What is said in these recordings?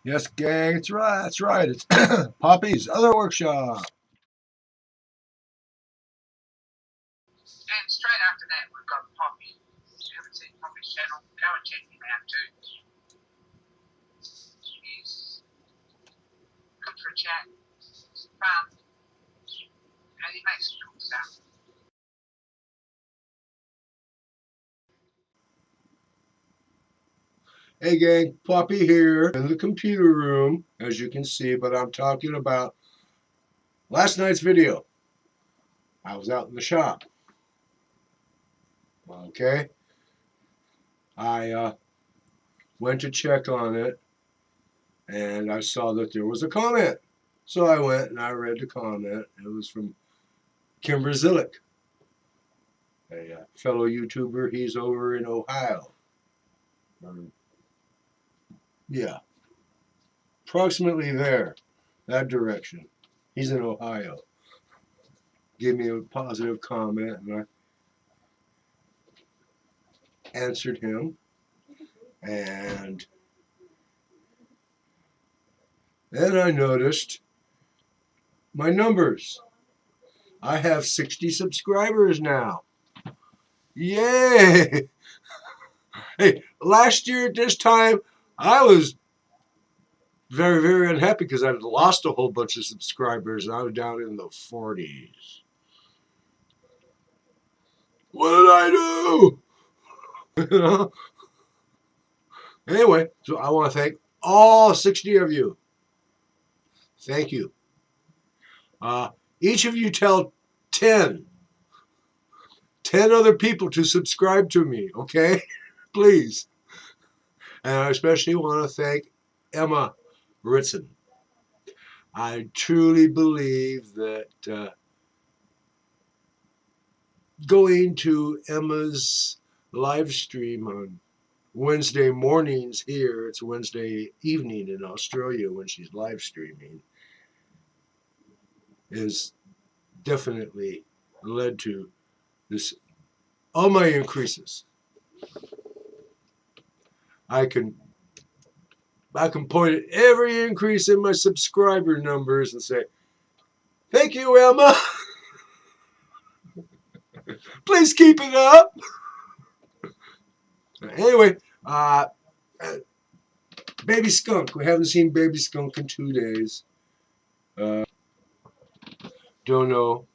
Yes, gang, it's right. That's right. It's Poppy's other workshop. And straight after that, we've got Poppy. If you haven't seen Poppy's channel, go and check him out too. He's good for a chat, he's fun, and he makes cool stuff. Hey, gang, Poppy here in the computer room, as you can see, but I'm talking about last night's video. I was out in the shop. Okay. I went to check on it, and I saw that there was a comment. So I went and I read the comment. It was from Kim Zillick, a fellow YouTuber. He's over in Ohio. Yeah, approximately there, that direction. He's in Ohio. Gave me a positive comment, and I answered him. And then I noticed my numbers. I have 60 subscribers now. Yay! Hey, last year at this time, I was very, very unhappy because I had lost a whole bunch of subscribers and I was down in the 40s. What did I do? You know? Anyway, so I want to thank all 60 of you. Thank you. Each of you tell 10 other people to subscribe to me, okay? Please. And I especially want to thank Emma Ritson. I truly believe that going to Emma's live stream on Wednesday mornings here, it's Wednesday evening in Australia when she's live streaming, is definitely led to this, all my increases. I can point at every increase in my subscriber numbers and say, thank you, Emma. Please keep it up. Anyway, Baby Skunk. We haven't seen Baby Skunk in 2 days. Don't know,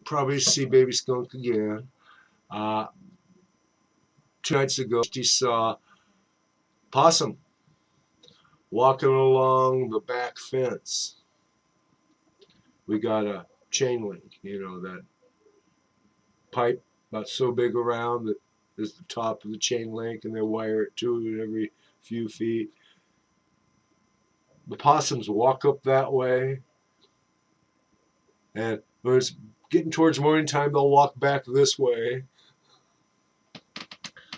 probably see Baby Skunk again. 2 nights ago, she saw Possum walking along the back fence. We got a chain link, that pipe about so big around that is the top of the chain link, and they wire it to it every few feet. The possums walk up that way, and when it's getting towards morning time, they'll walk back this way.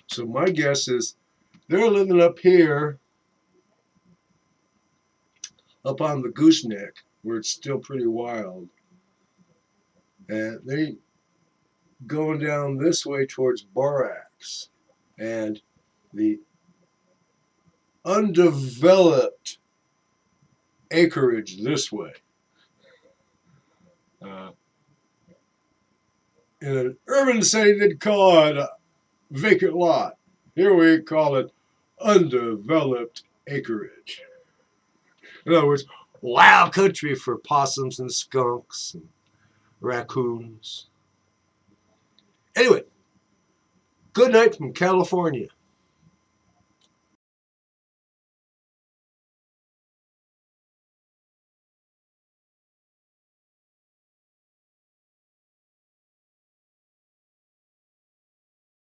So my guess is they're living up here, up on the gooseneck, where it's still pretty wild. And they going down this way towards Borax, and the undeveloped acreage this way. In an urban setting, they'd call it a vacant lot. Here we call it undeveloped acreage. In other words, wild country for possums and skunks and raccoons. Anyway, good night from California.